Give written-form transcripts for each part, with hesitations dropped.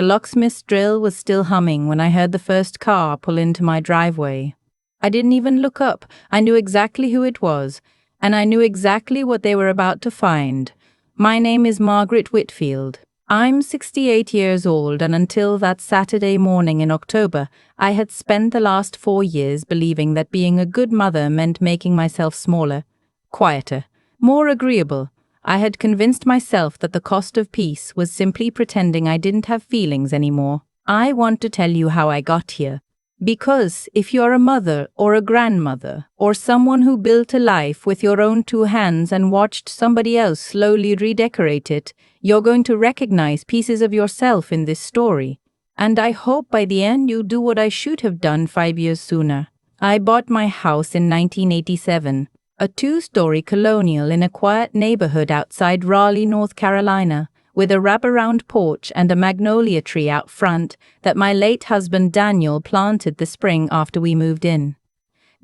The locksmith's drill was still humming when I heard the first car pull into my driveway. I didn't even look up. I knew exactly who it was, and I knew exactly what they were about to find. My name is Margaret Whitfield. I'm 68 years old, and until that Saturday morning in October, I had spent the last 4 years believing that being a good mother meant making myself smaller, quieter, more agreeable. I had convinced myself that the cost of peace was simply pretending I didn't have feelings anymore. I want to tell you how I got here. Because if you're a mother or a grandmother or someone who built a life with your own 2 hands and watched somebody else slowly redecorate it, you're going to recognize pieces of yourself in this story. And I hope by the end you do what I should have done 5 years sooner. I bought my house in 1987, a 2-story colonial in a quiet neighborhood outside Raleigh, North Carolina, with a wraparound porch and a magnolia tree out front that my late husband Daniel planted the spring after we moved in.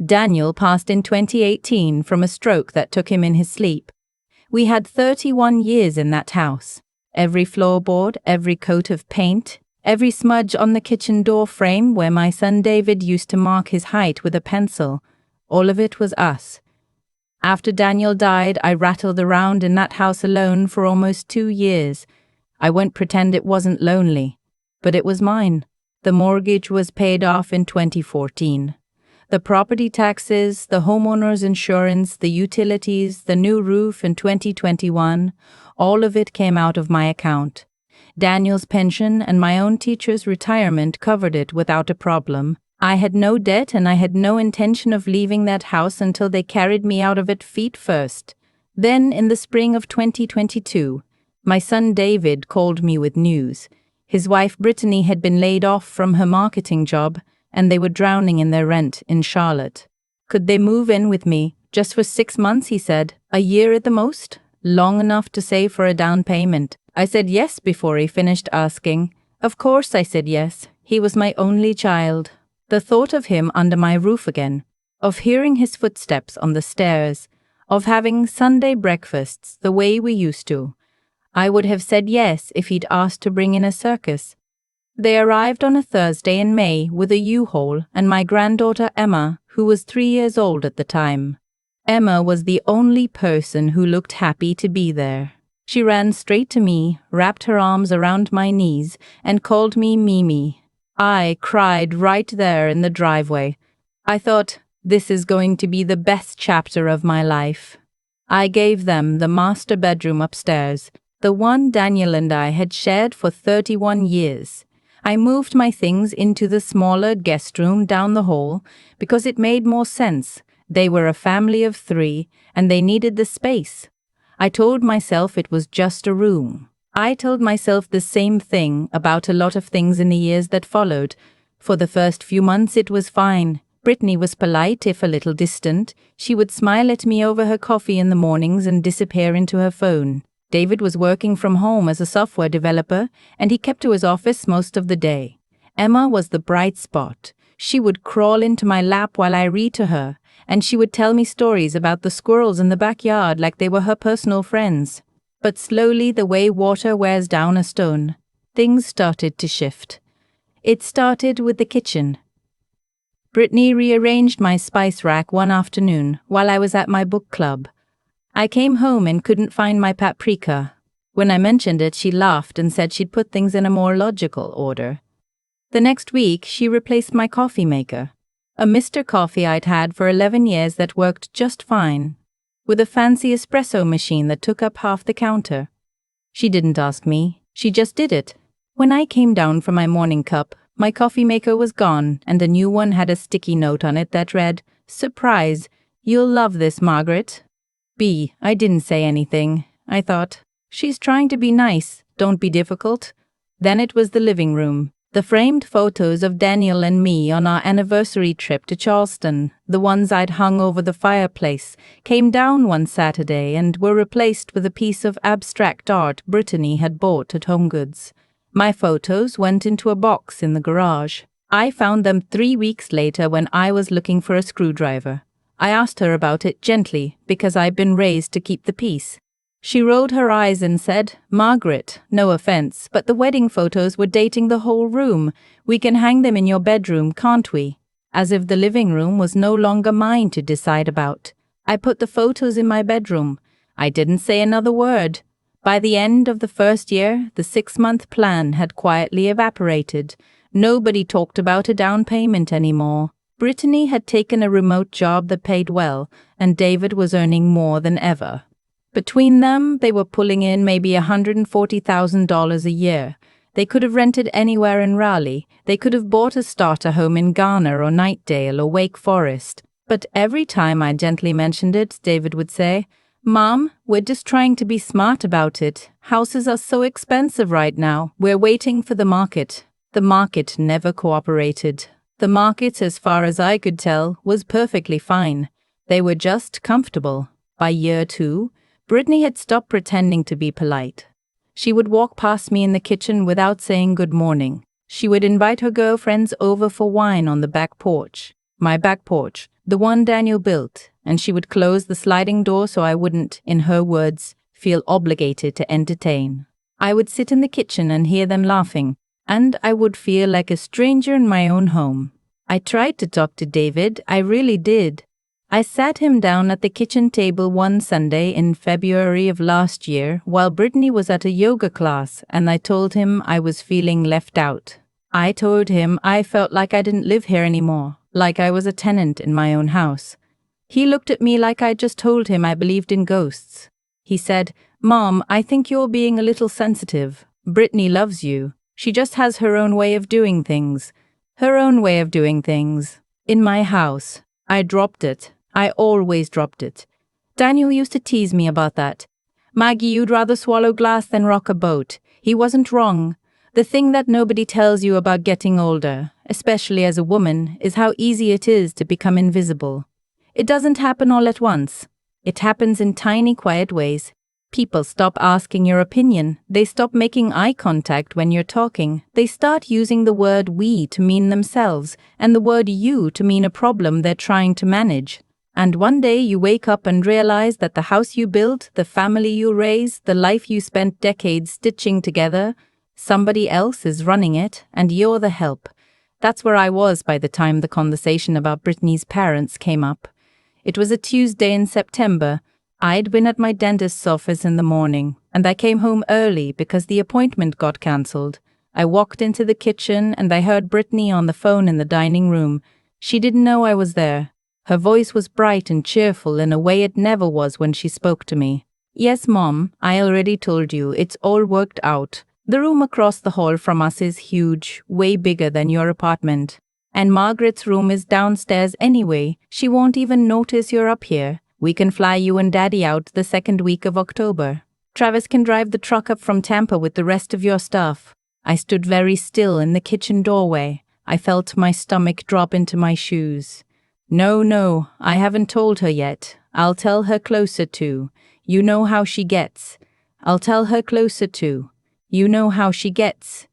Daniel passed in 2018 from a stroke that took him in his sleep. We had 31 years in that house. Every floorboard, every coat of paint, every smudge on the kitchen door frame where my son David used to mark his height with a pencil, all of it was us. After Daniel died, I rattled around in that house alone for almost 2 years. I won't pretend it wasn't lonely, but it was mine. The mortgage was paid off in 2014. The property taxes, the homeowner's insurance, the utilities, the new roof in 2021, all of it came out of my account. Daniel's pension and my own teacher's retirement covered it without a problem. I had no debt and I had no intention of leaving that house until they carried me out of it feet first. Then, in the spring of 2022, my son David called me with news. His wife Brittany had been laid off from her marketing job, and they were drowning in their rent in Charlotte. Could they move in with me, just for 6 months, he said, a year at the most, long enough to save for a down payment. I said yes before he finished asking. Of course I said yes. He was my only child. The thought of him under my roof again, of hearing his footsteps on the stairs, of having Sunday breakfasts the way we used to. I would have said yes if he'd asked to bring in a circus. They arrived on a Thursday in May with a U-Haul and my granddaughter Emma, who was 3 years old at the time. Emma was the only person who looked happy to be there. She ran straight to me, wrapped her arms around my knees, and called me Mimi. I cried right there in the driveway. I thought, this is going to be the best chapter of my life. I gave them the master bedroom upstairs, the one Daniel and I had shared for 31 years. I moved my things into the smaller guest room down the hall because it made more sense. They were a family of 3 and they needed the space. I told myself it was just a room. I told myself the same thing about a lot of things in the years that followed. For the first few months it was fine. Brittany was polite, if a little distant. She would smile at me over her coffee in the mornings and disappear into her phone. David was working from home as a software developer, and he kept to his office most of the day. Emma was the bright spot. She would crawl into my lap while I read to her, and she would tell me stories about the squirrels in the backyard like they were her personal friends. But slowly, the way water wears down a stone, things started to shift. It started with the kitchen. Brittany rearranged my spice rack one afternoon while I was at my book club. I came home and couldn't find my paprika. When I mentioned it, she laughed and said she'd put things in a more logical order. The next week, she replaced my coffee maker, a Mr. Coffee I'd had for 11 years that worked just fine, with a fancy espresso machine that took up half the counter. She didn't ask me, she just did it. When I came down for my morning cup, my coffee maker was gone and a new one had a sticky note on it that read, "Surprise, you'll love this, Margaret." I didn't say anything. I thought, she's trying to be nice, don't be difficult. Then it was the living room. The framed photos of Daniel and me on our anniversary trip to Charleston, the ones I'd hung over the fireplace, came down one Saturday and were replaced with a piece of abstract art Brittany had bought at HomeGoods. My photos went into a box in the garage. I found them 3 weeks later when I was looking for a screwdriver. I asked her about it gently because I'd been raised to keep the peace. She rolled her eyes and said, "Margaret, no offense, but the wedding photos were dating the whole room. We can hang them in your bedroom, can't we?" As if the living room was no longer mine to decide about. I put the photos in my bedroom. I didn't say another word. By the end of the first year, the 6-month plan had quietly evaporated. Nobody talked about a down payment anymore. Brittany had taken a remote job that paid well, and David was earning more than ever. Between them, they were pulling in maybe $140,000 a year. They could have rented anywhere in Raleigh. They could have bought a starter home in Ghana or Nightdale or Wake Forest. But every time I gently mentioned it, David would say, "Mom, we're just trying to be smart about it. Houses are so expensive right now. We're waiting for the market." The market never cooperated. The market, as far as I could tell, was perfectly fine. They were just comfortable. By year 2, Brittany had stopped pretending to be polite. She would walk past me in the kitchen without saying good morning. She would invite her girlfriends over for wine on the back porch. My back porch, the one Daniel built, and she would close the sliding door so I wouldn't, in her words, feel obligated to entertain. I would sit in the kitchen and hear them laughing, and I would feel like a stranger in my own home. I tried to talk to David, I really did. I sat him down at the kitchen table one Sunday in February of last year while Brittany was at a yoga class, and I told him I was feeling left out. I told him I felt like I didn't live here anymore, like I was a tenant in my own house. He looked at me like I just told him I believed in ghosts. He said, "Mom, I think you're being a little sensitive. Brittany loves you. She just has her own way of doing things. Her own way of doing things. In my house." I dropped it. I always dropped it. Daniel used to tease me about that. "Maggie, you'd rather swallow glass than rock a boat." He wasn't wrong. The thing that nobody tells you about getting older, especially as a woman, is how easy it is to become invisible. It doesn't happen all at once. It happens in tiny, quiet ways. People stop asking your opinion. They stop making eye contact when you're talking. They start using the word "we" to mean themselves, and the word "you" to mean a problem they're trying to manage. And one day you wake up and realize that the house you built, the family you raised, the life you spent decades stitching together, somebody else is running it, and you're the help. That's where I was by the time the conversation about Brittany's parents came up. It was a Tuesday in September. I'd been at my dentist's office in the morning, and I came home early because the appointment got cancelled. I walked into the kitchen and I heard Brittany on the phone in the dining room. She didn't know I was there. Her voice was bright and cheerful in a way it never was when she spoke to me. "Yes, Mom, I already told you, it's all worked out. The room across the hall from us is huge, way bigger than your apartment. And Margaret's room is downstairs anyway. She won't even notice you're up here. We can fly you and Daddy out the second week of October. Travis can drive the truck up from Tampa with the rest of your stuff." I stood very still in the kitchen doorway. I felt my stomach drop into my shoes. No, I haven't told her yet. I'll tell her closer to. You know how she gets. I'll tell her closer to. You know how she gets.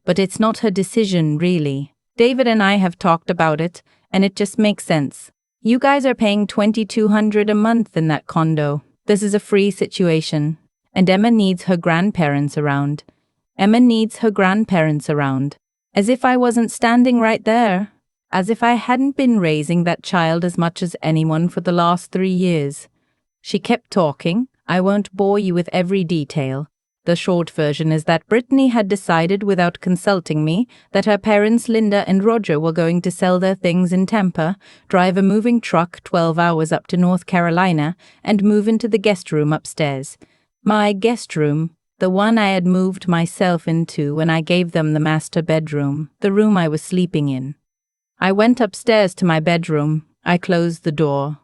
But it's not her decision, really. David and I have talked about it, and it just makes sense. You guys are paying $2,200 a month in that condo. This is a free situation. And Emma needs her grandparents around. Emma needs her grandparents around. As if I wasn't standing right there. As if I hadn't been raising that child as much as anyone for the last 3 years. She kept talking. I won't bore you with every detail. The short version is that Brittany had decided without consulting me that her parents Linda and Roger were going to sell their things in Tampa, drive a moving truck 12 hours up to North Carolina, and move into the guest room upstairs. My guest room, the one I had moved myself into when I gave them the master bedroom, the room I was sleeping in. I went upstairs to my bedroom. I closed the door.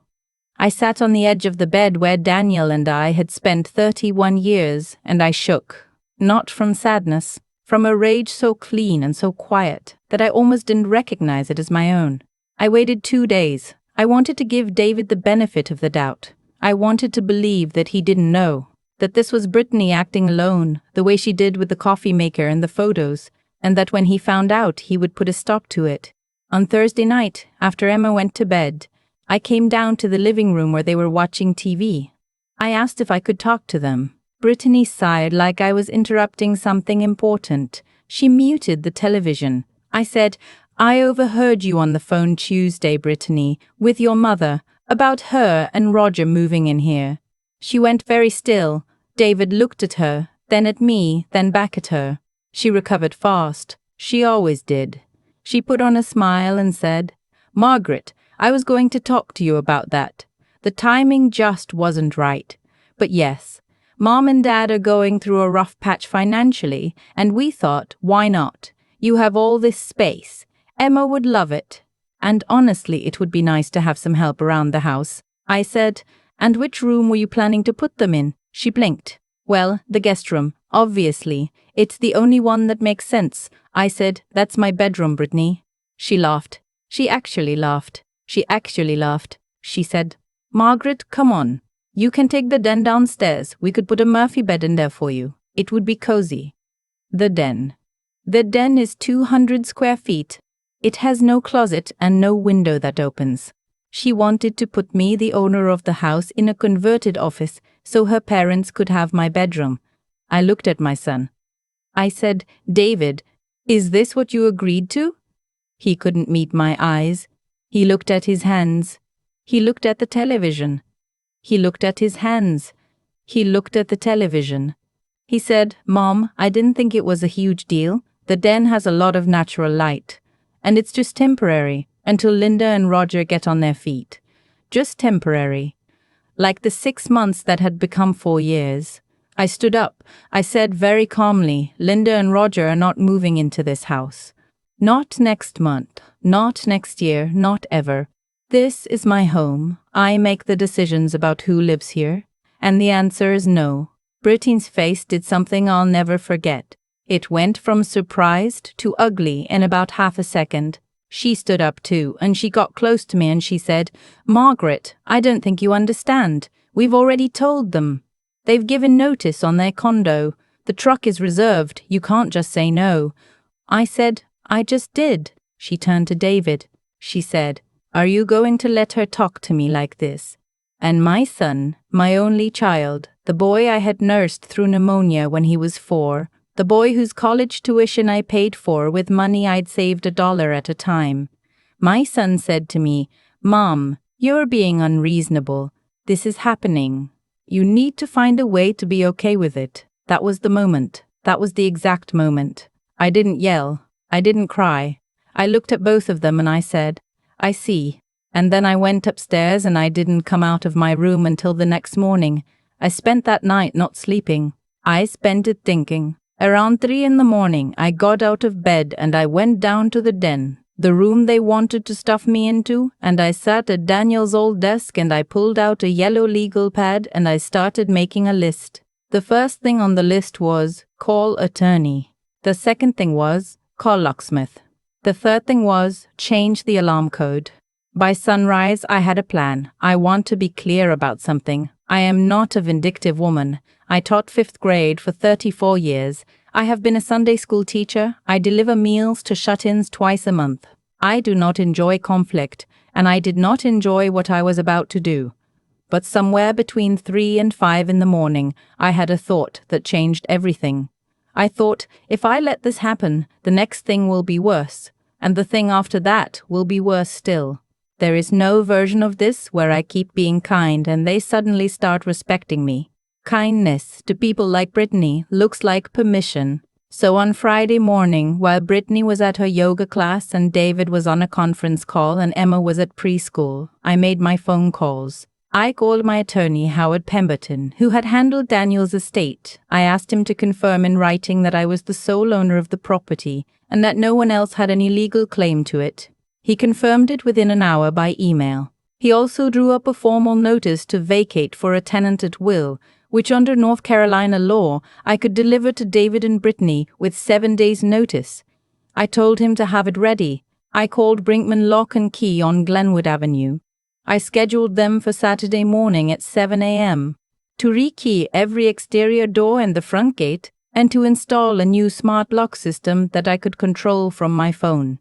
I sat on the edge of the bed where Daniel and I had spent 31 years, and I shook. Not from sadness, from a rage so clean and so quiet that I almost didn't recognize it as my own. I waited 2 days. I wanted to give David the benefit of the doubt. I wanted to believe that he didn't know, that this was Brittany acting alone, the way she did with the coffee maker and the photos, and that when he found out, he would put a stop to it. On Thursday night, after Emma went to bed, I came down to the living room where they were watching TV. I asked if I could talk to them. Brittany sighed like I was interrupting something important. She muted the television. I said, I overheard you on the phone Tuesday, Brittany, with your mother, about her and Roger moving in here. She went very still. David looked at her, then at me, then back at her. She recovered fast. She always did. She put on a smile and said, Margaret, I was going to talk to you about that. The timing just wasn't right. But yes, Mom and Dad are going through a rough patch financially, and we thought, why not? You have all this space. Emma would love it. And honestly, it would be nice to have some help around the house. I said, and which room were you planning to put them in? She blinked. Well, the guest room, obviously. It's the only one that makes sense. I said, that's my bedroom, Brittany. She laughed. She actually laughed. She said, Margaret, come on. You can take the den downstairs. We could put a Murphy bed in there for you. It would be cozy. The den. The den is 200 square feet. It has no closet and no window that opens. She wanted to put me, the owner of the house, in a converted office so her parents could have my bedroom. I looked at my son. I said, David, is this what you agreed to? He couldn't meet my eyes. He looked at his hands. He looked at the television. He looked at his hands. He looked at the television. He said, Mom, I didn't think it was a huge deal. The den has a lot of natural light. And it's just temporary, until Linda and Roger get on their feet. Just temporary. Like the 6 months that had become 4 years. I stood up. I said very calmly, Linda and Roger are not moving into this house. Not next month, not next year, not ever. This is my home. I make the decisions about who lives here. And the answer is no. Brittany's face did something I'll never forget. It went from surprised to ugly in about half a second. She stood up too, and she got close to me and she said, Margaret, I don't think you understand. We've already told them. They've given notice on their condo. The truck is reserved. You can't just say no. I said, I just did. She turned to David. She said, are you going to let her talk to me like this? And my son, my only child, the boy I had nursed through pneumonia when he was 4, the boy whose college tuition I paid for with money I'd saved $1 at a time. My son said to me, Mom, you're being unreasonable. This is happening. You need to find a way to be okay with it. That was the moment. That was the exact moment. I didn't yell. I didn't cry. I looked at both of them and I said, I see. And then I went upstairs and I didn't come out of my room until the next morning. I spent that night not sleeping. I spent it thinking. Around 3 in the morning, I got out of bed and I went down to the den, the room they wanted to stuff me into, and I sat at Daniel's old desk and I pulled out a yellow legal pad and I started making a list. The first thing on the list was, call attorney. The second thing was, call locksmith. The third thing was, change the alarm code. By sunrise, I had a plan. I want to be clear about something. I am not a vindictive woman. I taught 5th grade for 34 years. I have been a Sunday school teacher. I deliver meals to shut-ins twice a month. I do not enjoy conflict, and I did not enjoy what I was about to do. But somewhere between 3 and 5 in the morning, I had a thought that changed everything. I thought, if I let this happen, the next thing will be worse, and the thing after that will be worse still. There is no version of this where I keep being kind and they suddenly start respecting me. Kindness to people like Brittany looks like permission. So on Friday morning, while Brittany was at her yoga class and David was on a conference call and Emma was at preschool, I made my phone calls. I called my attorney, Howard Pemberton, who had handled Daniel's estate. I asked him to confirm in writing that I was the sole owner of the property and that no one else had any legal claim to it. He confirmed it within an hour by email. He also drew up a formal notice to vacate for a tenant at will, which under North Carolina law I could deliver to David and Brittany with 7 days' notice. I told him to have it ready. I called Brinkman Lock and Key on Glenwood Avenue. I scheduled them for Saturday morning at 7 a.m. to rekey every exterior door and the front gate and to install a new smart lock system that I could control from my phone.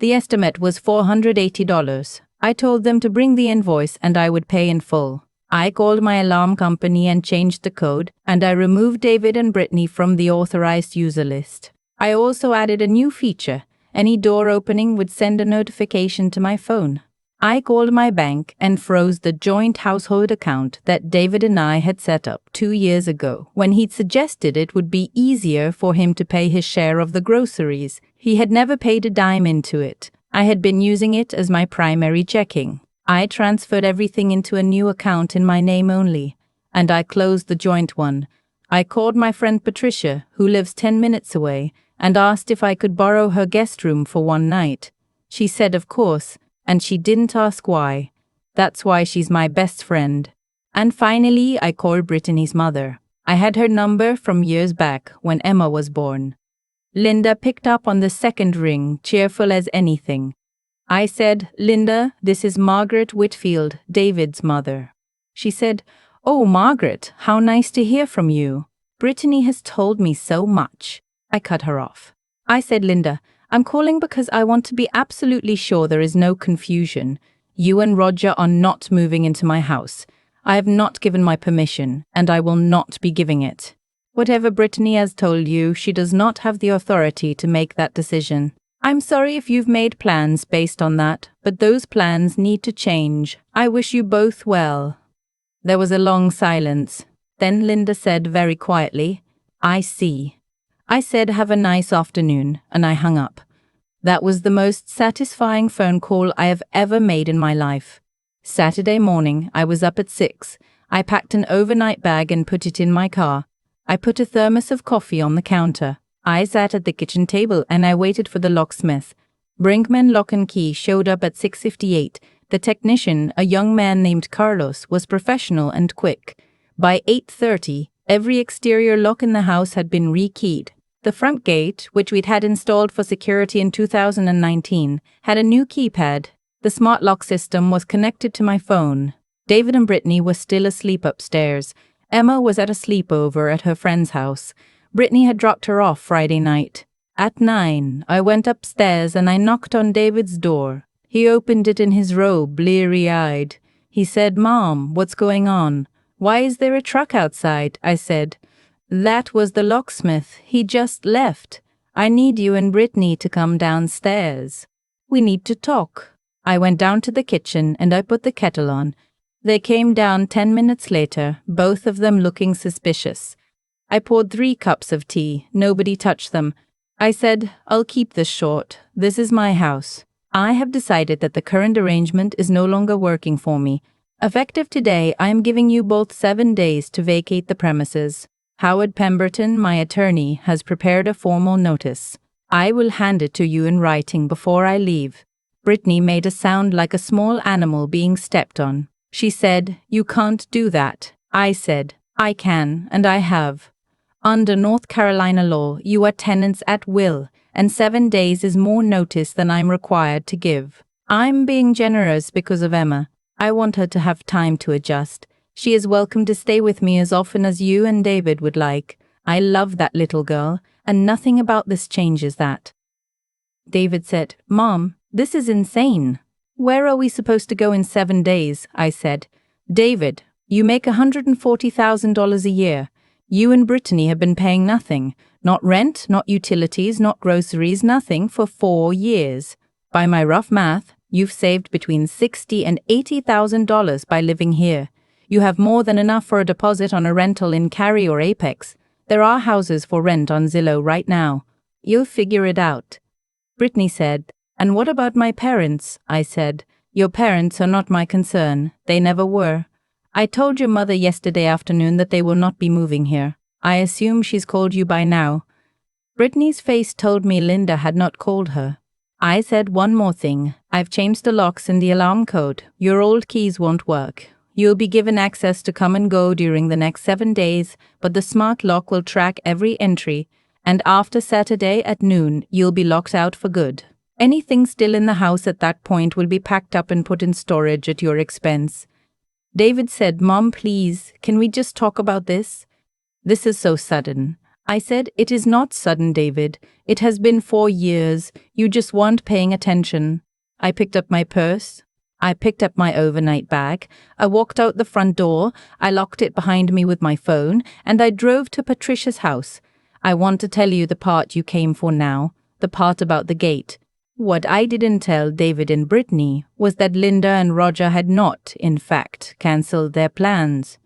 The estimate was $480. I told them to bring the invoice and I would pay in full. I called my alarm company and changed the code, and I removed David and Brittany from the authorized user list. I also added a new feature. Any door opening would send a notification to my phone. I called my bank and froze the joint household account that David and I had set up 2 years ago, when he'd suggested it would be easier for him to pay his share of the groceries. He had never paid a dime into it. I had been using it as my primary checking. I transferred everything into a new account in my name only, and I closed the joint one. I called my friend Patricia, who lives 10 minutes away, and asked if I could borrow her guest room for one night. She said of course, and she didn't ask why. That's why she's my best friend. And finally, I called Brittany's mother. I had her number from years back when Emma was born. Linda picked up on the second ring, cheerful as anything. I said, "Linda, this is Margaret Whitfield, David's mother." She said, "Oh, Margaret, how nice to hear from you. Brittany has told me so much." I cut her off. I said, "Linda, I'm calling because I want to be absolutely sure there is no confusion. You and Roger are not moving into my house. I have not given my permission, and I will not be giving it. Whatever Brittany has told you, she does not have the authority to make that decision. I'm sorry if you've made plans based on that, but those plans need to change. I wish you both well." There was a long silence. Then Linda said very quietly, "I see." I said, "Have a nice afternoon," and I hung up. That was the most satisfying phone call I have ever made in my life. Saturday morning, I was up at 6. I packed an overnight bag and put it in my car. I put a thermos of coffee on the counter. I sat at the kitchen table and I waited for the locksmith. Brinkman Lock and Key showed up at 6:58. The technician, a young man named Carlos, was professional and quick. By 8:30, every exterior lock in the house had been rekeyed. The front gate, which we'd had installed for security in 2019, had a new keypad. The smart lock system was connected to my phone. David and Brittany were still asleep upstairs. Emma was at a sleepover at her friend's house. Brittany had dropped her off Friday night. At 9, I went upstairs and I knocked on David's door. He opened it in his robe, bleary-eyed. He said, "Mom, what's going on?" "Why is there a truck outside?" I said. "That was the locksmith. He just left. I need you and Brittany to come downstairs. We need to talk." I went down to the kitchen and I put the kettle on. They came down 10 minutes later, both of them looking suspicious. I poured 3 cups of tea. Nobody touched them. I said, "I'll keep this short. This is my house. I have decided that the current arrangement is no longer working for me. Effective today, I am giving you both 7 days to vacate the premises. Howard Pemberton, my attorney, has prepared a formal notice. I will hand it to you in writing before I leave." Brittany made a sound like a small animal being stepped on. She said, "You can't do that." I said, "I can, and I have. Under North Carolina law, you are tenants at will, and 7 days is more notice than I'm required to give. I'm being generous because of Emma. I want her to have time to adjust. She is welcome to stay with me as often as you and David would like. I love that little girl, and nothing about this changes that." David said, "Mom, this is insane. Where are we supposed to go in 7 days?" I said. "David, you make $140,000 a year. You and Brittany have been paying nothing. Not rent, not utilities, not groceries, nothing for 4 years. By my rough math, you've saved between $60,000 and $80,000 by living here. You have more than enough for a deposit on a rental in Cary or Apex. There are houses for rent on Zillow right now. You'll figure it out." Brittany said, "And what about my parents?" I said. "Your parents are not my concern. They never were. I told your mother yesterday afternoon that they will not be moving here. I assume she's called you by now." Brittany's face told me Linda had not called her. I said, "One more thing. I've changed the locks in the alarm code. Your old keys won't work. You'll be given access to come and go during the next 7 days, but the smart lock will track every entry, and after Saturday at noon, you'll be locked out for good. Anything still in the house at that point will be packed up and put in storage at your expense." David said, "Mom, please, can we just talk about this? This is so sudden." I said, "It is not sudden, David. It has been 4 years. You just weren't paying attention." I picked up my purse. I picked up my overnight bag. I walked out the front door. I locked it behind me with my phone, and I drove to Patricia's house. I want to tell you the part you came for now, the part about the gate. What I didn't tell David and Brittany was that Linda and Roger had not, in fact, cancelled their plans.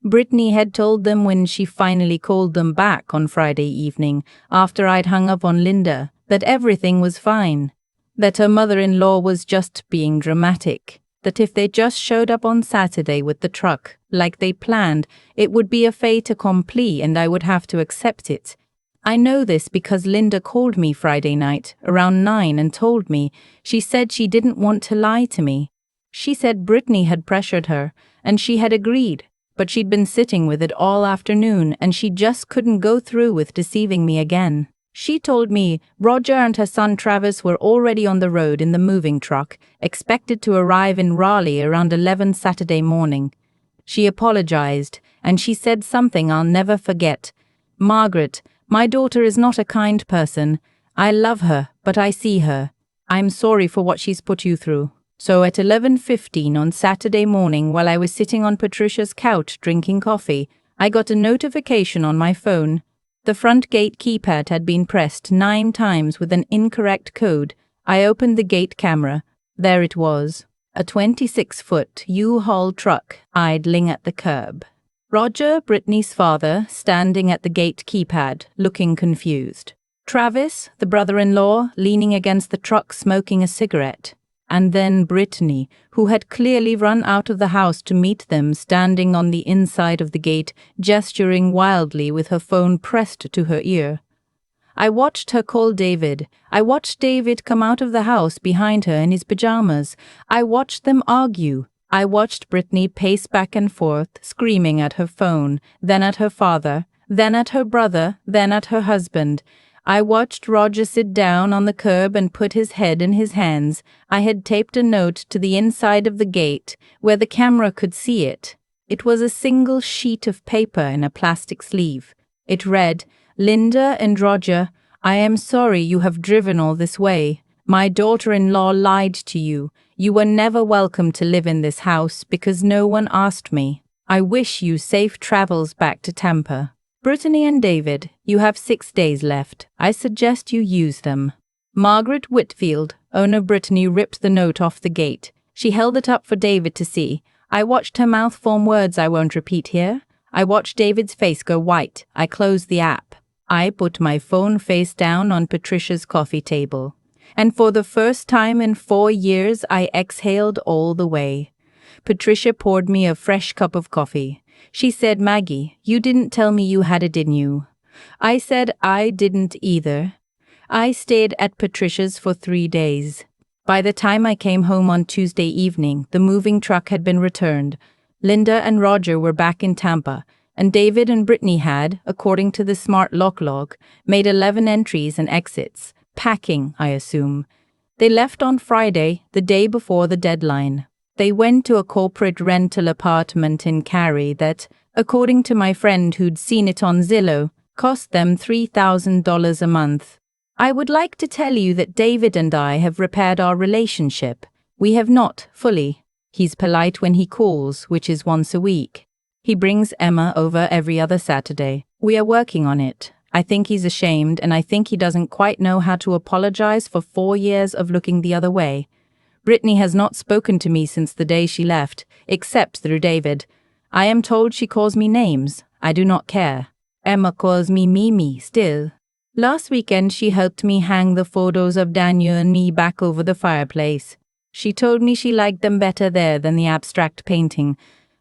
Brittany had told them when she finally called them back on Friday evening, after I'd hung up on Linda, that everything was fine. That her mother-in-law was just being dramatic. That if they just showed up on Saturday with the truck, like they planned, it would be a fait accompli and I would have to accept it. I know this because Linda called me Friday night, around 9, and told me. She said she didn't want to lie to me. She said Brittany had pressured her, and she had agreed, but she'd been sitting with it all afternoon and she just couldn't go through with deceiving me again. She told me Roger and her son Travis were already on the road in the moving truck, expected to arrive in Raleigh around 11 Saturday morning. She apologized, and she said something I'll never forget. "Margaret, my daughter is not a kind person. I love her, but I see her. I'm sorry for what she's put you through." So at 11:15 on Saturday morning, while I was sitting on Patricia's couch drinking coffee, I got a notification on my phone. The front gate keypad had been pressed 9 times with an incorrect code. I opened the gate camera. There it was, a 26-foot U-Haul truck idling at the curb. Roger, Brittany's father, standing at the gate keypad, looking confused. Travis, the brother-in-law, leaning against the truck smoking a cigarette. And then Brittany, who had clearly run out of the house to meet them, standing on the inside of the gate, gesturing wildly with her phone pressed to her ear. I watched her call David. I watched David come out of the house behind her in his pajamas. I watched them argue. I watched Brittany pace back and forth, screaming at her phone, then at her father, then at her brother, then at her husband. I watched Roger sit down on the curb and put his head in his hands. I had taped a note to the inside of the gate, where the camera could see it. It was a single sheet of paper in a plastic sleeve. It read, "Linda and Roger, I am sorry you have driven all this way. My daughter-in-law lied to you. You were never welcome to live in this house because no one asked me. I wish you safe travels back to Tampa. Brittany and David, you have 6 days left. I suggest you use them." Margaret Whitfield, owner Brittany, ripped the note off the gate. She held it up for David to see. I watched her mouth form words I won't repeat here. I watched David's face go white. I closed the app. I put my phone face down on Patricia's coffee table. And for the first time in 4 years, I exhaled all the way. Patricia poured me a fresh cup of coffee. She said, "Maggie, you didn't tell me you had it in you." I said I didn't either. I stayed at Patricia's for 3 days. By the time I came home on Tuesday evening, the moving truck had been returned. Linda and Roger were back in Tampa, and David and Brittany had, according to the smart lock log, made 11 entries and exits. Packing, I assume. They left on Friday, the day before the deadline. They went to a corporate rental apartment in Cary that, according to my friend who'd seen it on Zillow, cost them $3,000 a month. I would like to tell you that David and I have repaired our relationship. We have not, fully. He's polite when he calls, which is once a week. He brings Emma over every other Saturday. We are working on it. I think he's ashamed, and I think he doesn't quite know how to apologize for 4 years of looking the other way. Brittany has not spoken to me since the day she left, except through David. I am told she calls me names. I do not care. Emma calls me Mimi still. Last weekend she helped me hang the photos of Daniel and me back over the fireplace. She told me she liked them better there than the abstract painting.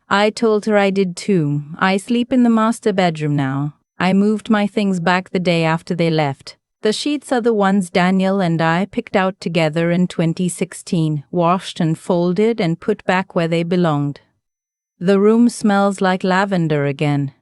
I told her I did too. I sleep in the master bedroom now. I moved my things back the day after they left. The sheets are the ones Daniel and I picked out together in 2016, washed and folded and put back where they belonged. The room smells like lavender again.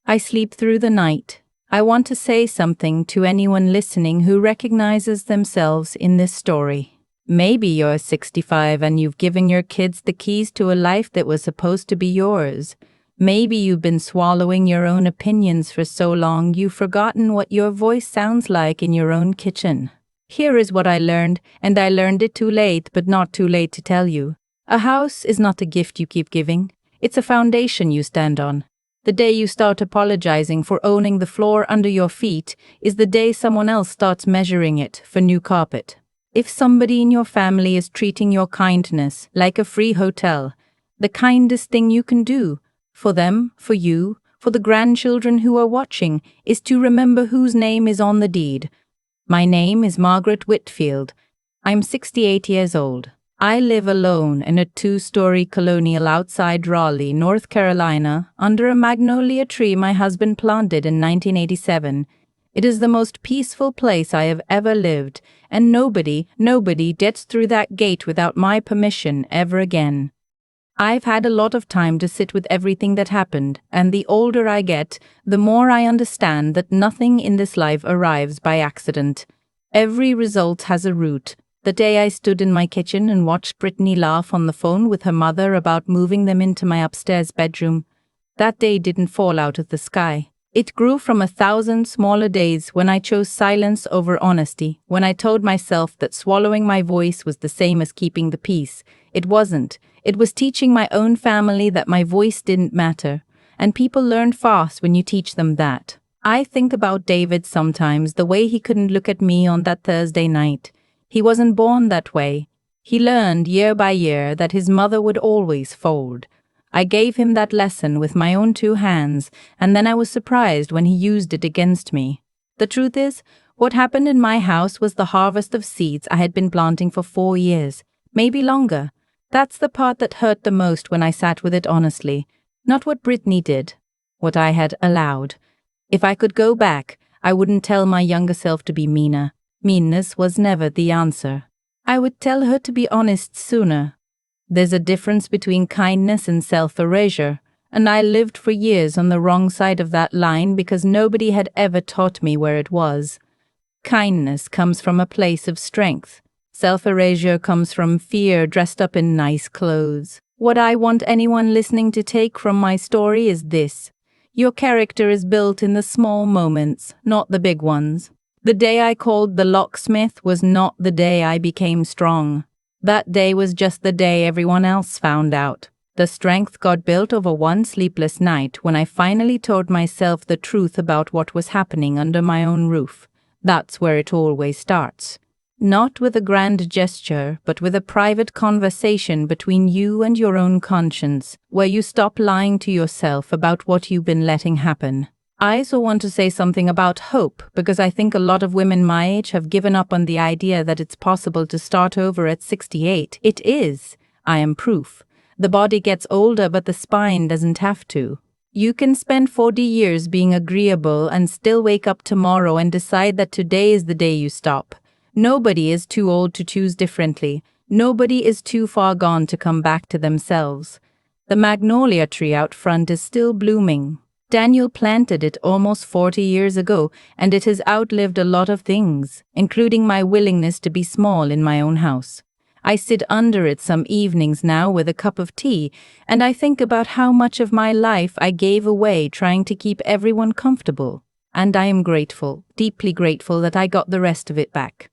I sleep through the night. I want to say something to anyone listening who recognizes themselves in this story. Maybe you're 65 and you've given your kids the keys to a life that was supposed to be yours. Maybe you've been swallowing your own opinions for so long you've forgotten what your voice sounds like in your own kitchen. Here is what I learned, and I learned it too late, but not too late to tell you. A house is not a gift you keep giving, it's a foundation you stand on. The day you start apologizing for owning the floor under your feet is the day someone else starts measuring it for new carpet. If somebody in your family is treating your kindness like a free hotel, the kindest thing you can do, for them, for you, for the grandchildren who are watching, is to remember whose name is on the deed. My name is Margaret Whitfield. I'm 68 years old. I live alone in a 2-story colonial outside Raleigh, North Carolina, under a magnolia tree my husband planted in 1987. It is the most peaceful place I have ever lived, and nobody gets through that gate without my permission ever again. I've had a lot of time to sit with everything that happened, and the older I get, the more I understand that nothing in this life arrives by accident. Every result has a root. The day I stood in my kitchen and watched Brittany laugh on the phone with her mother about moving them into my upstairs bedroom, that day didn't fall out of the sky. It grew from 1,000 smaller days when I chose silence over honesty, when I told myself that swallowing my voice was the same as keeping the peace. It wasn't. It was teaching my own family that my voice didn't matter, and people learn fast when you teach them that. I think about David sometimes, the way he couldn't look at me on that Thursday night. He wasn't born that way. He learned year by year that his mother would always fold. I gave him that lesson with my own 2 hands, and then I was surprised when he used it against me. The truth is, what happened in my house was the harvest of seeds I had been planting for 4 years, maybe longer. That's the part that hurt the most when I sat with it honestly. Not what Brittany did, what I had allowed. If I could go back, I wouldn't tell my younger self to be meaner. Meanness was never the answer. I would tell her to be honest sooner. There's a difference between kindness and self-erasure, and I lived for years on the wrong side of that line because nobody had ever taught me where it was. Kindness comes from a place of strength. Self-erasure comes from fear dressed up in nice clothes. What I want anyone listening to take from my story is this. Your character is built in the small moments, not the big ones. The day I called the locksmith was not the day I became strong. That day was just the day everyone else found out. The strength got built over one sleepless night when I finally told myself the truth about what was happening under my own roof. That's where it always starts. Not with a grand gesture, but with a private conversation between you and your own conscience, where you stop lying to yourself about what you've been letting happen. I also want to say something about hope, because I think a lot of women my age have given up on the idea that it's possible to start over at 68. It is. I am proof. The body gets older, but the spine doesn't have to. You can spend 40 years being agreeable and still wake up tomorrow and decide that today is the day you stop. Nobody is too old to choose differently. Nobody is too far gone to come back to themselves. The magnolia tree out front is still blooming. Daniel planted it almost 40 years ago, and it has outlived a lot of things, including my willingness to be small in my own house. I sit under it some evenings now with a cup of tea, and I think about how much of my life I gave away trying to keep everyone comfortable. And I am grateful, deeply grateful that I got the rest of it back.